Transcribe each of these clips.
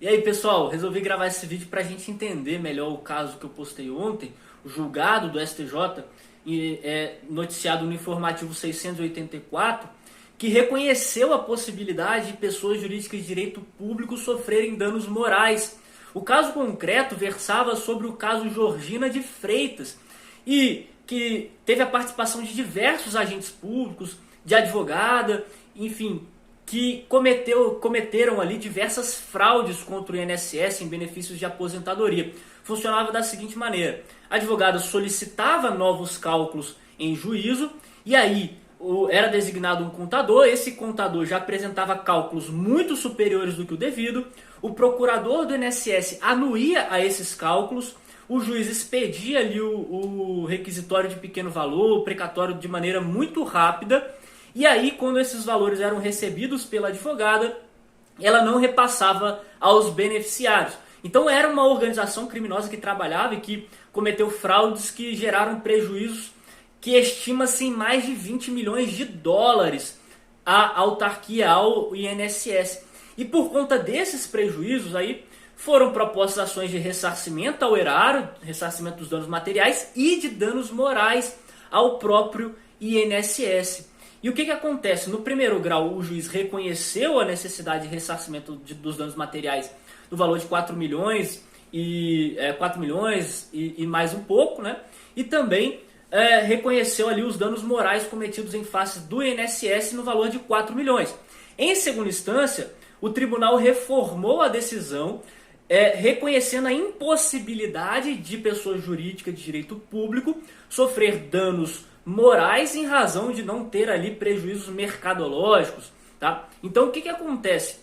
E aí pessoal, resolvi gravar esse vídeo para a gente entender melhor o caso que eu postei ontem, o julgado do STJ, noticiado no informativo 684, que reconheceu a possibilidade de pessoas jurídicas de direito público sofrerem danos morais. O caso concreto versava sobre o caso Georgina de Freitas e que teve a participação de diversos agentes públicos, de advogada, enfim, que cometeram ali diversas fraudes contra o INSS em benefícios de aposentadoria. Funcionava da seguinte maneira: a advogada solicitava novos cálculos em juízo e aí era designado um contador, esse contador já apresentava cálculos muito superiores do que o devido, o procurador do INSS anuía a esses cálculos, o juiz expedia ali o requisitório de pequeno valor, o precatório de maneira muito rápida, e aí quando esses valores eram recebidos pela advogada, ela não repassava aos beneficiários. Então era uma organização criminosa que trabalhava e que cometeu fraudes que geraram prejuízos que estima-se em mais de 20 milhões de dólares à autarquia, ao INSS. E por conta desses prejuízos aí, foram propostas ações de ressarcimento ao erário, ressarcimento dos danos materiais e de danos morais ao próprio INSS. E o que acontece? No primeiro grau, o juiz reconheceu a necessidade de ressarcimento dos danos materiais no valor de 4 milhões e mais um pouco, né? E também reconheceu ali os danos morais cometidos em face do INSS no valor de 4 milhões. Em segunda instância, o tribunal reformou a decisão, reconhecendo a impossibilidade de pessoa jurídica de direito público sofrer danos morais em razão de não ter ali prejuízos mercadológicos. Tá? Então o que acontece?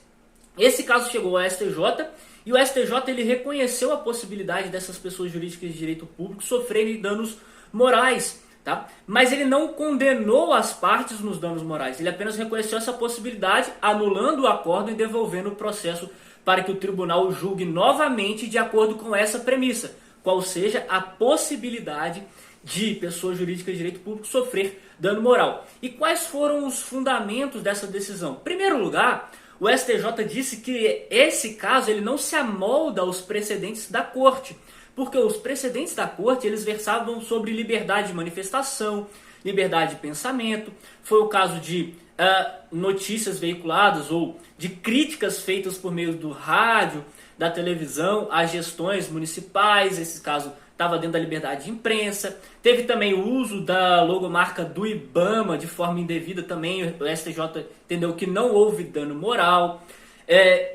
Esse caso chegou ao STJ e o STJ ele reconheceu a possibilidade dessas pessoas jurídicas de direito público sofrerem danos morais, tá? Mas ele não condenou as partes nos danos morais, ele apenas reconheceu essa possibilidade, anulando o acordo e devolvendo o processo para que o tribunal julgue novamente de acordo com essa premissa, qual seja a possibilidade de pessoa jurídica de direito público sofrer dano moral. E quais foram os fundamentos dessa decisão? Em primeiro lugar, o STJ disse que esse caso ele não se amolda aos precedentes da Corte, porque os precedentes da Corte eles versavam sobre liberdade de manifestação, liberdade de pensamento. Foi o caso de notícias veiculadas ou de críticas feitas por meio do rádio, da televisão, às gestões municipais. Esse caso estava dentro da liberdade de imprensa. Teve também o uso da logomarca do IBAMA de forma indevida, também o STJ entendeu que não houve dano moral.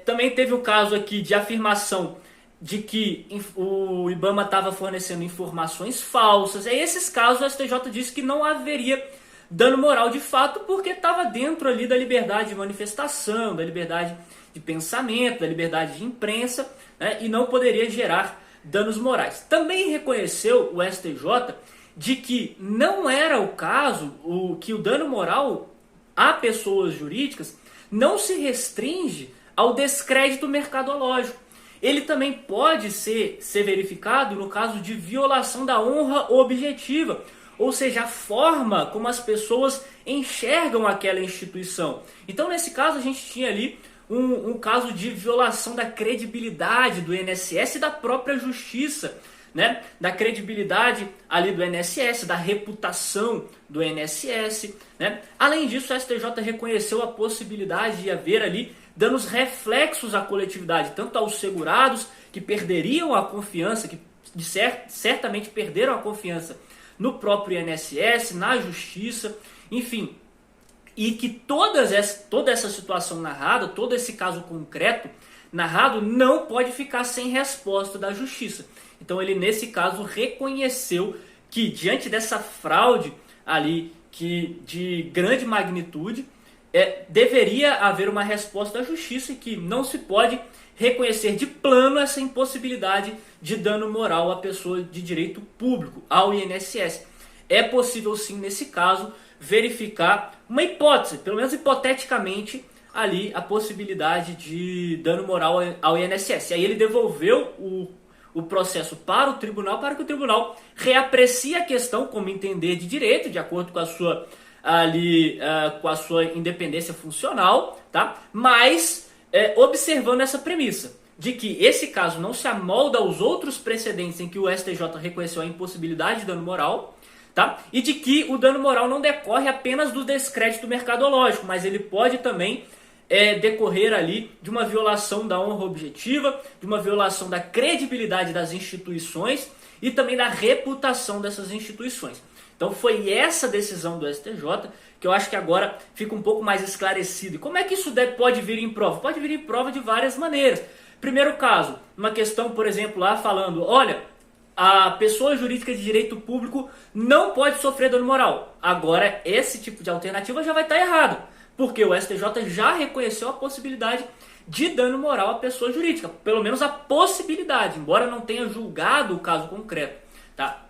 Também teve o caso aqui de afirmação de que o IBAMA estava fornecendo informações falsas. Esses casos o STJ disse que não haveria dano moral de fato, porque estava dentro ali da liberdade de manifestação, da liberdade de pensamento, da liberdade de imprensa, né, e não poderia gerar danos morais. Também reconheceu o STJ de que não era o caso, que o dano moral a pessoas jurídicas não se restringe ao descrédito mercadológico. Ele também pode ser verificado no caso de violação da honra objetiva, ou seja, a forma como as pessoas enxergam aquela instituição. Então, nesse caso, a gente tinha ali um caso de violação da credibilidade do INSS e da própria justiça, né? Da credibilidade ali do INSS, da reputação do INSS, né? Além disso, o STJ reconheceu a possibilidade de haver ali danos reflexos à coletividade, tanto aos segurados que perderiam a confiança, que certamente perderam a confiança no próprio INSS, na justiça, enfim, e que toda essa situação narrada, todo esse caso concreto narrado não pode ficar sem resposta da justiça. Então ele nesse caso reconheceu que diante dessa fraude ali de grande magnitude, deveria haver uma resposta da justiça e que não se pode reconhecer de plano essa impossibilidade de dano moral à pessoa de direito público, ao INSS. É possível sim, nesse caso, verificar uma hipótese, pelo menos hipoteticamente, ali a possibilidade de dano moral ao INSS. E aí ele devolveu o processo para o tribunal, para que o tribunal reaprecie a questão como entender de direito, de acordo com a sua com a sua independência funcional, tá? Mas observando essa premissa, de que esse caso não se amolda aos outros precedentes em que o STJ reconheceu a impossibilidade de dano moral, tá? E de que o dano moral não decorre apenas do descrédito mercadológico, mas ele pode também decorrer ali de uma violação da honra objetiva, de uma violação da credibilidade das instituições e também da reputação dessas instituições. Então foi essa decisão do STJ que eu acho que agora fica um pouco mais esclarecido. E como é que isso pode vir em prova? Pode vir em prova de várias maneiras. Primeiro caso, uma questão, por exemplo, lá falando, olha, a pessoa jurídica de direito público não pode sofrer dano moral. Agora, esse tipo de alternativa já vai estar errado, porque o STJ já reconheceu a possibilidade de dano moral à pessoa jurídica, pelo menos a possibilidade, embora não tenha julgado o caso concreto, tá?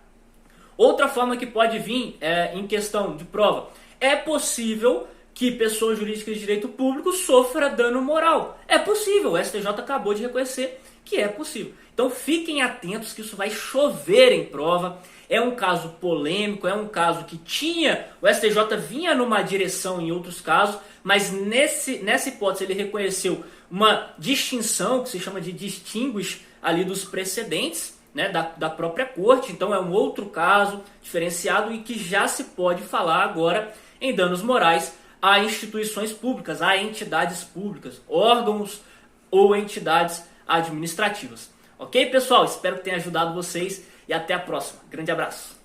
Outra forma que pode vir em questão de prova, é possível que pessoa jurídica de direito público sofra dano moral. É possível, o STJ acabou de reconhecer que é possível. Então fiquem atentos que isso vai chover em prova. É um caso polêmico, é um caso que o STJ vinha numa direção em outros casos, mas nessa hipótese ele reconheceu uma distinção, que se chama de distinguish ali dos precedentes, né, da própria corte. Então é um outro caso diferenciado e que já se pode falar agora em danos morais a instituições públicas, a entidades públicas, órgãos ou entidades administrativas. Ok, pessoal? Espero que tenha ajudado vocês e até a próxima. Grande abraço.